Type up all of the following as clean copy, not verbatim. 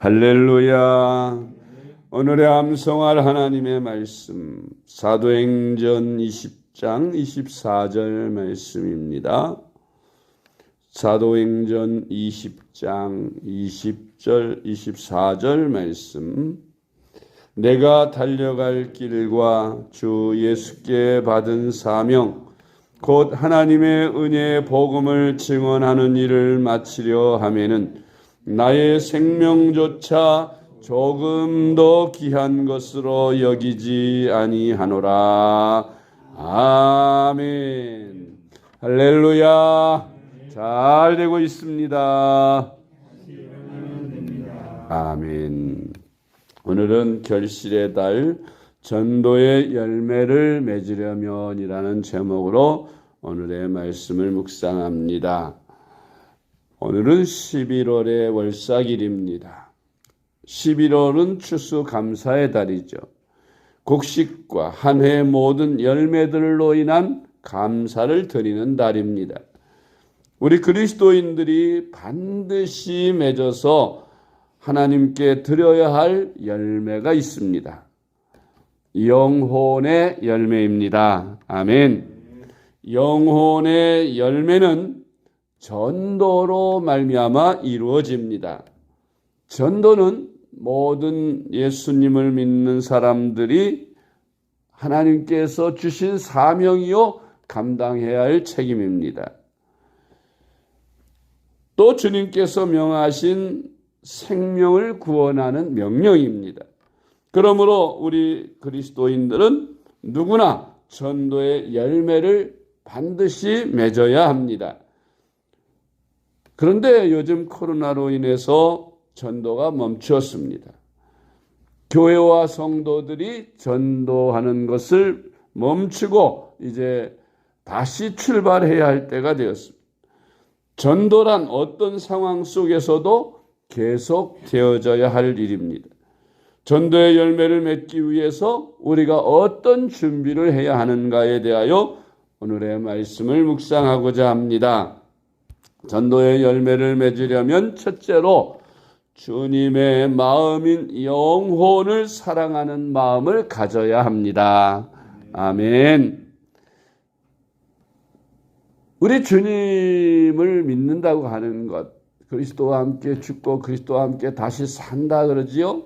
할렐루야. 오늘의 암송할 하나님의 말씀 사도행전 20장 24절 말씀입니다. 사도행전 20장 20절 24절 말씀. 내가 달려갈 길과 주 예수께 받은 사명 곧 하나님의 은혜의 복음을 증언하는 일을 마치려 하면은 나의 생명조차 조금 더 귀한 것으로 여기지 아니하노라. 아멘. 할렐루야. 잘 되고 있습니다. 아멘. 오늘은 결실의 달 전도의 열매를 맺으려면이라는 제목으로 오늘의 말씀을 묵상합니다. 오늘은 11월의 월삭일입니다. 11월은 추수감사의 달이죠. 곡식과 한 해의 모든 열매들로 인한 감사를 드리는 달입니다. 우리 그리스도인들이 반드시 맺어서 하나님께 드려야 할 열매가 있습니다. 영혼의 열매입니다. 아멘. 영혼의 열매는 전도로 말미암아 이루어집니다. 전도는 모든 예수님을 믿는 사람들이 하나님께서 주신 사명이요 감당해야 할 책임입니다. 또 주님께서 명하신 생명을 구원하는 명령입니다. 그러므로 우리 그리스도인들은 누구나 전도의 열매를 반드시 맺어야 합니다. 그런데 요즘 코로나로 인해서 전도가 멈추었습니다. 교회와 성도들이 전도하는 것을 멈추고 이제 다시 출발해야 할 때가 되었습니다. 전도란 어떤 상황 속에서도 계속 되어져야 할 일입니다. 전도의 열매를 맺기 위해서 우리가 어떤 준비를 해야 하는가에 대하여 오늘의 말씀을 묵상하고자 합니다. 전도의 열매를 맺으려면 첫째로 주님의 마음인 영혼을 사랑하는 마음을 가져야 합니다. 아멘. 우리 주님을 믿는다고 하는 것, 그리스도와 함께 죽고 그리스도와 함께 다시 산다 그러지요.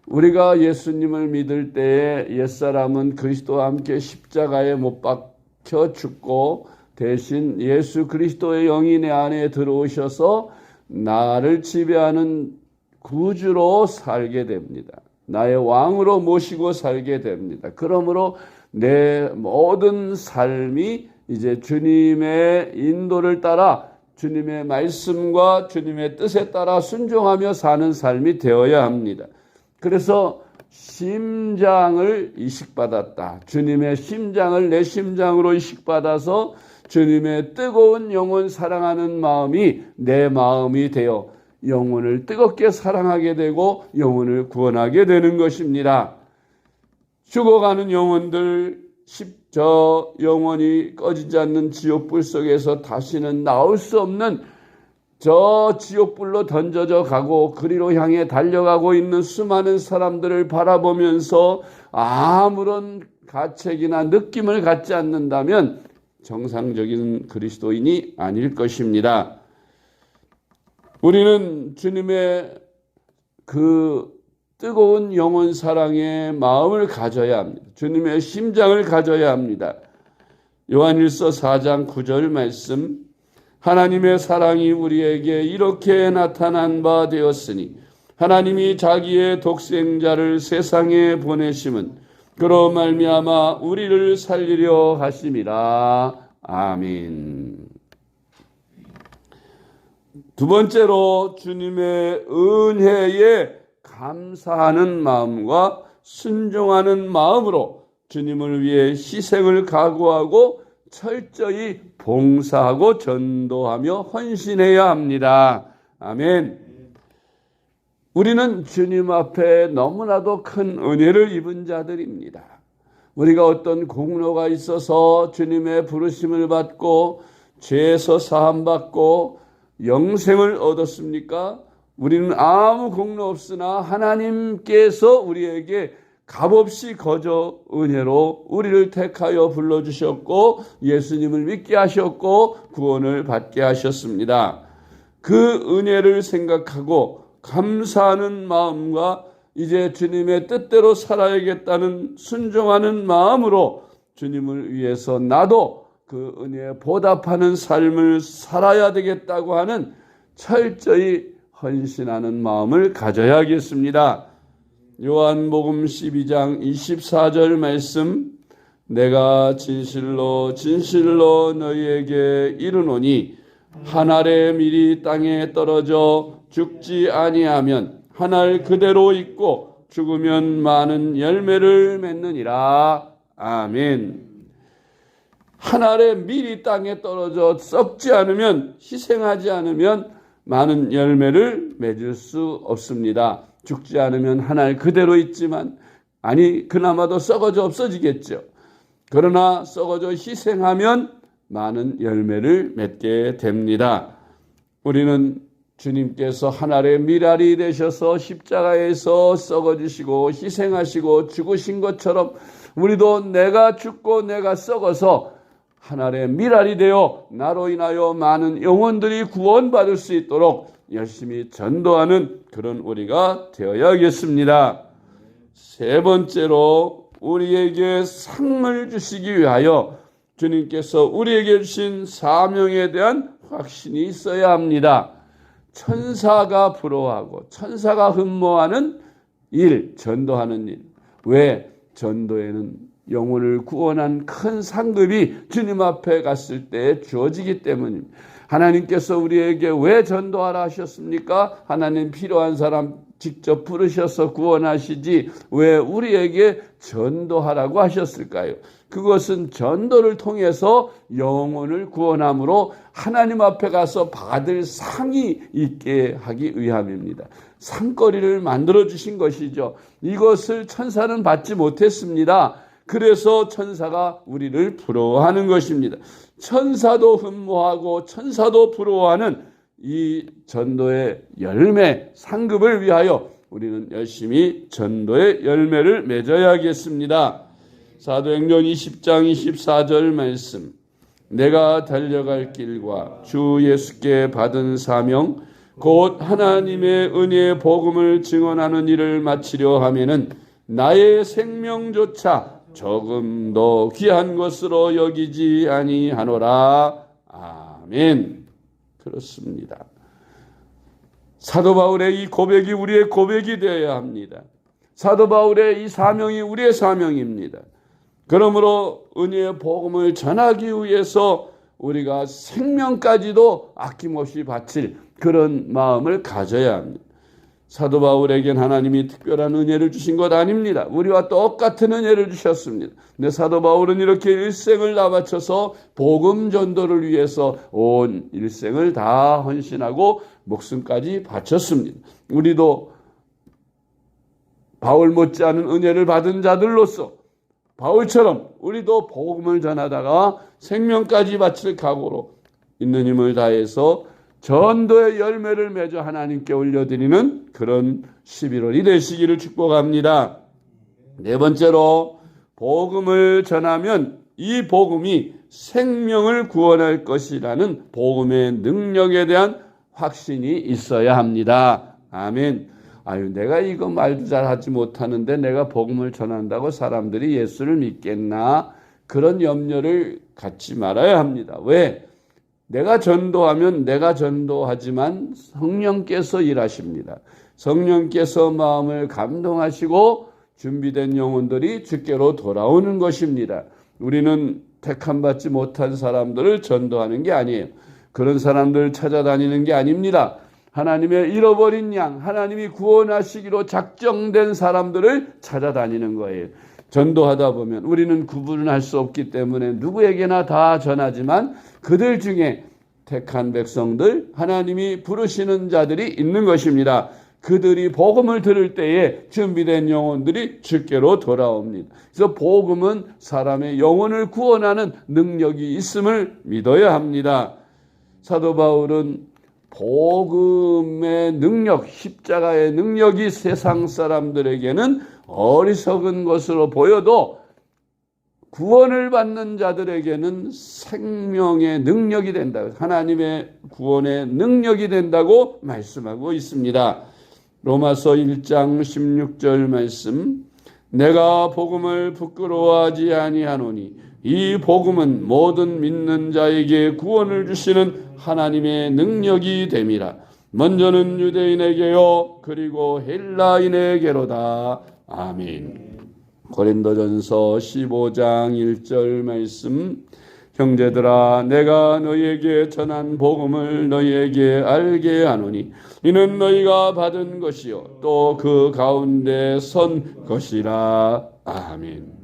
우리가 예수님을 믿을 때에 옛사람은 그리스도와 함께 십자가에 못 박혀 죽고 대신 예수 그리스도의 영이 내 안에 들어오셔서 나를 지배하는 구주로 살게 됩니다. 나의 왕으로 모시고 살게 됩니다. 그러므로 내 모든 삶이 이제 주님의 인도를 따라 주님의 말씀과 주님의 뜻에 따라 순종하며 사는 삶이 되어야 합니다. 그래서 심장을 이식받았다. 주님의 심장을 내 심장으로 이식받아서 주님의 뜨거운 영혼 사랑하는 마음이 내 마음이 되어 영혼을 뜨겁게 사랑하게 되고 영혼을 구원하게 되는 것입니다. 죽어가는 영혼들, 저 영혼이 꺼지지 않는 지옥불 속에서 다시는 나올 수 없는 저 지옥불로 던져져 가고 그리로 향해 달려가고 있는 수많은 사람들을 바라보면서 아무런 가책이나 느낌을 갖지 않는다면 정상적인 그리스도인이 아닐 것입니다. 우리는 주님의 그 뜨거운 영혼 사랑의 마음을 가져야 합니다. 주님의 심장을 가져야 합니다. 요한일서 4장 9절 말씀, 하나님의 사랑이 우리에게 이렇게 나타난 바 되었으니 하나님이 자기의 독생자를 세상에 보내심은 그로 말미암아 우리를 살리려 하심이라. 아멘. 두 번째로 주님의 은혜에 감사하는 마음과 순종하는 마음으로 주님을 위해 희생을 각오하고 철저히 봉사하고 전도하며 헌신해야 합니다. 아멘. 우리는 주님 앞에 너무나도 큰 은혜를 입은 자들입니다. 우리가 어떤 공로가 있어서 주님의 부르심을 받고 죄에서 사함받고 영생을 얻었습니까? 우리는 아무 공로 없으나 하나님께서 우리에게 값없이 거저 은혜로 우리를 택하여 불러주셨고 예수님을 믿게 하셨고 구원을 받게 하셨습니다. 그 은혜를 생각하고 감사하는 마음과 이제 주님의 뜻대로 살아야겠다는 순종하는 마음으로 주님을 위해서 나도 그 은혜에 보답하는 삶을 살아야 되겠다고 하는 철저히 헌신하는 마음을 가져야겠습니다. 요한복음 12장 24절 말씀, 내가 진실로 진실로 너희에게 이르노니 한 알의 밀이 땅에 떨어져 죽지 아니하면 한 알 그대로 있고 죽으면 많은 열매를 맺느니라. 아멘. 한 알의 밀이 땅에 떨어져 썩지 않으면, 희생하지 않으면 많은 열매를 맺을 수 없습니다. 죽지 않으면 한 알 그대로 있지만, 그나마도 썩어져 없어지겠죠. 그러나 썩어져 희생하면 많은 열매를 맺게 됩니다. 우리는 주님께서 한 알의 밀알이 되셔서 십자가에서 썩어지시고 희생하시고 죽으신 것처럼 우리도 내가 죽고 내가 썩어서 한 알의 밀알이 되어 나로 인하여 많은 영혼들이 구원받을 수 있도록 열심히 전도하는 그런 우리가 되어야겠습니다. 세 번째로, 우리에게 상을 주시기 위하여 주님께서 우리에게 주신 사명에 대한 확신이 있어야 합니다. 천사가 부러워하고 천사가 흠모하는 일, 전도하는 일. 왜? 전도에는 영혼을 구원한 큰 상급이 주님 앞에 갔을 때 주어지기 때문입니다. 하나님께서 우리에게 왜 전도하라 하셨습니까? 하나님 필요한 사람 직접 부르셔서 구원하시지 왜 우리에게 전도하라고 하셨을까요? 그것은 전도를 통해서 영혼을 구원함으로 하나님 앞에 가서 받을 상이 있게 하기 위함입니다. 상거리를 만들어 주신 것이죠. 이것을 천사는 받지 못했습니다. 그래서 천사가 우리를 부러워하는 것입니다. 천사도 흠모하고 천사도 부러워하는 이 전도의 열매, 상급을 위하여 우리는 열심히 전도의 열매를 맺어야겠습니다. 사도행전 20장 24절 말씀, 내가 달려갈 길과 주 예수께 받은 사명 곧 하나님의 은혜의 복음을 증언하는 일을 마치려 하면은 나의 생명조차 조금 더 귀한 것으로 여기지 아니하노라. 아멘. 그렇습니다. 사도 바울의 이 고백이 우리의 고백이 되어야 합니다. 사도 바울의 이 사명이 우리의 사명입니다. 그러므로 은혜의 복음을 전하기 위해서 우리가 생명까지도 아낌없이 바칠 그런 마음을 가져야 합니다. 사도 바울에겐 하나님이 특별한 은혜를 주신 것 아닙니다. 우리와 똑같은 은혜를 주셨습니다. 근데 사도 바울은 이렇게 일생을 다 바쳐서 복음 전도를 위해서 온 일생을 다 헌신하고 목숨까지 바쳤습니다. 우리도 바울 못지않은 은혜를 받은 자들로서 바울처럼 우리도 복음을 전하다가 생명까지 바칠 각오로 있는 힘을 다해서 전도의 열매를 맺어 하나님께 올려드리는 그런 11월이 되시기를 축복합니다. 네 번째로, 복음을 전하면 이 복음이 생명을 구원할 것이라는 복음의 능력에 대한 확신이 있어야 합니다. 아멘. 내가 이거 말도 잘하지 못하는데 내가 복음을 전한다고 사람들이 예수를 믿겠나? 그런 염려를 갖지 말아야 합니다. 왜? 내가 전도하면 내가 전도하지만 성령께서 일하십니다. 성령께서 마음을 감동하시고 준비된 영혼들이 주께로 돌아오는 것입니다. 우리는 택함받지 못한 사람들을 전도하는 게 아니에요. 그런 사람들을 찾아다니는 게 아닙니다. 하나님의 잃어버린 양, 하나님이 구원하시기로 작정된 사람들을 찾아다니는 거예요. 전도하다 보면 우리는 구분할 수 없기 때문에 누구에게나 다 전하지만 그들 중에 택한 백성들, 하나님이 부르시는 자들이 있는 것입니다. 그들이 복음을 들을 때에 준비된 영혼들이 주께로 돌아옵니다. 그래서 복음은 사람의 영혼을 구원하는 능력이 있음을 믿어야 합니다. 사도 바울은 복음의 능력, 십자가의 능력이 세상 사람들에게는 어리석은 것으로 보여도 구원을 받는 자들에게는 생명의 능력이 된다. 하나님의 구원의 능력이 된다고 말씀하고 있습니다. 로마서 1장 16절 말씀, 내가 복음을 부끄러워하지 아니하노니 이 복음은 모든 믿는 자에게 구원을 주시는 하나님의 능력이 됨이라. 먼저는 유대인에게요 그리고 헬라인에게로다. 아멘. 고린도전서 15장 1절 말씀, 형제들아 내가 너희에게 전한 복음을 너희에게 알게 하노니 이는 너희가 받은 것이요 또 그 가운데 선 것이라. 아멘.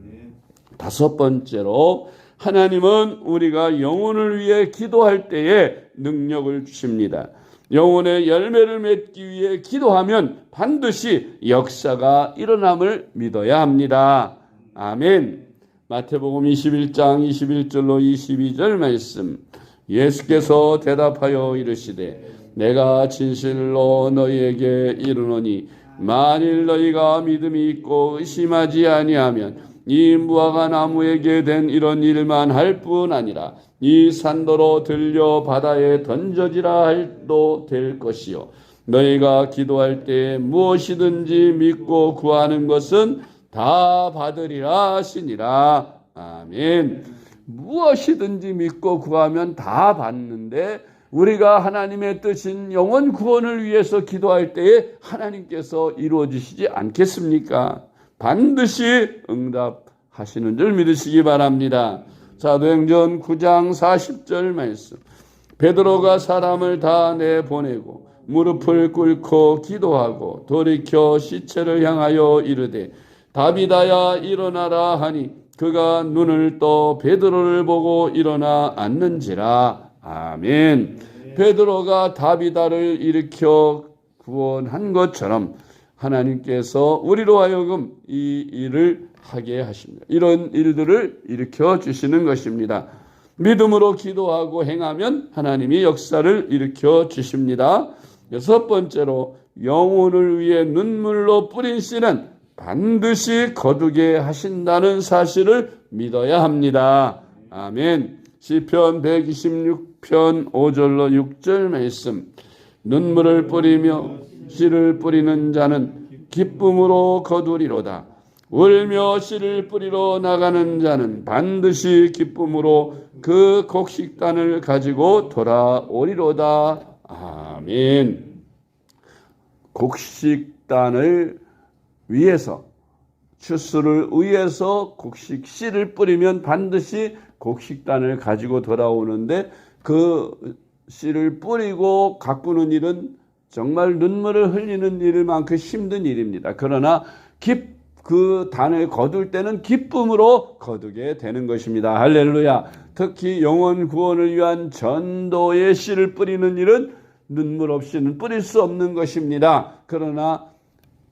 다섯 번째로, 하나님은 우리가 영혼을 위해 기도할 때에 능력을 주십니다. 영혼의 열매를 맺기 위해 기도하면 반드시 역사가 일어남을 믿어야 합니다. 아멘. 마태복음 21장 21절로 22절 말씀, 예수께서 대답하여 이르시되 내가 진실로 너희에게 이르노니 만일 너희가 믿음이 있고 의심하지 아니하면 이 무화과 나무에게 된 이런 일만 할 뿐 아니라 이 산도로 들려 바다에 던져지라 할도 될 것이요 너희가 기도할 때 무엇이든지 믿고 구하는 것은 다 받으리라 하시니라. 아멘. 무엇이든지 믿고 구하면 다 받는데, 우리가 하나님의 뜻인 영혼 구원을 위해서 기도할 때에 하나님께서 이루어 주시지 않겠습니까? 반드시 응답하시는 줄 믿으시기 바랍니다. 사도행전 9장 40절 말씀, 베드로가 사람을 다 내보내고 무릎을 꿇고 기도하고 돌이켜 시체를 향하여 이르되 다비다야 일어나라 하니 그가 눈을 떠 베드로를 보고 일어나 앉는지라. 아멘. 베드로가 다비다를 일으켜 구원한 것처럼 하나님께서 우리로 하여금 이 일을 하게 하십니다. 이런 일들을 일으켜 주시는 것입니다. 믿음으로 기도하고 행하면 하나님이 역사를 일으켜 주십니다. 여섯 번째로, 영혼을 위해 눈물로 뿌린 씨는 반드시 거두게 하신다는 사실을 믿어야 합니다. 아멘. 시편 126편 5절로 6절 말씀, 눈물을 뿌리며 씨를 뿌리는 자는 기쁨으로 거두리로다. 울며 씨를 뿌리러 나가는 자는 반드시 기쁨으로 그 곡식단을 가지고 돌아오리로다. 아멘. 곡식단을 위해서, 추수를 위해서 곡식 씨를 뿌리면 반드시 곡식단을 가지고 돌아오는데, 그 씨를 뿌리고 가꾸는 일은 정말 눈물을 흘리는 일만큼 힘든 일입니다. 그러나 그 단을 거둘 때는 기쁨으로 거두게 되는 것입니다. 할렐루야. 특히 영혼 구원을 위한 전도의 씨를 뿌리는 일은 눈물 없이는 뿌릴 수 없는 것입니다. 그러나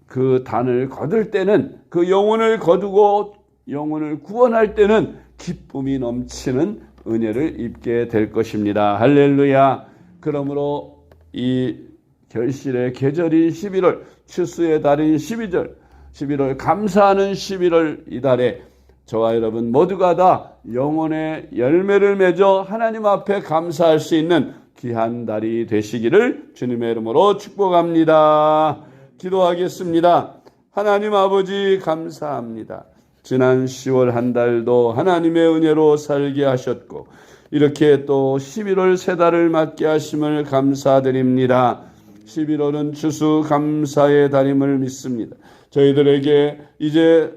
그 단을 거둘 때는, 그 영혼을 거두고 영혼을 구원할 때는 기쁨이 넘치는 은혜를 입게 될 것입니다. 할렐루야. 그러므로 이 결실의 계절인 11월, 추수의 달인 11월, 감사하는 11월 이 달에 저와 여러분 모두가 다 영혼의 열매를 맺어 하나님 앞에 감사할 수 있는 귀한 달이 되시기를 주님의 이름으로 축복합니다. 기도하겠습니다. 하나님 아버지, 감사합니다. 지난 10월 한 달도 하나님의 은혜로 살게 하셨고 이렇게 또 11월 세 달을 맞게 하심을 감사드립니다. 11월은 추수 감사의 달임을 믿습니다. 저희들에게 이제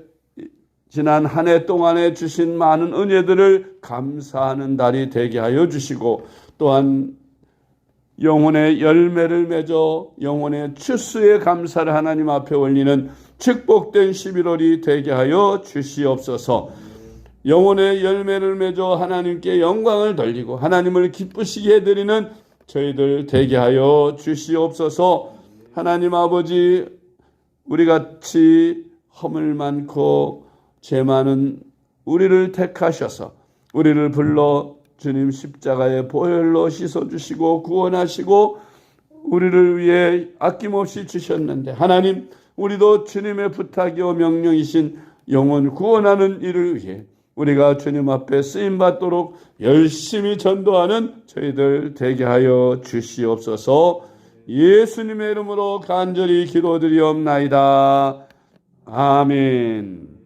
지난 한 해 동안에 주신 많은 은혜들을 감사하는 달이 되게 하여 주시고, 또한 영혼의 열매를 맺어 영혼의 추수에 감사를 하나님 앞에 올리는 축복된 11월이 되게 하여 주시옵소서. 영혼의 열매를 맺어 하나님께 영광을 돌리고 하나님을 기쁘시게 해드리는 저희들 되게 하여 주시옵소서. 하나님 아버지, 우리같이 허물 많고 죄 많은 우리를 택하셔서 우리를 불러 주님 십자가의 보혈로 씻어주시고 구원하시고 우리를 위해 아낌없이 주셨는데 하나님, 우리도 주님의 부탁이요 명령이신 영혼 구원하는 일을 위해 우리가 주님 앞에 쓰임받도록 열심히 전도하는 저희들 되게 하여 주시옵소서. 예수님의 이름으로 간절히 기도드리옵나이다. 아멘.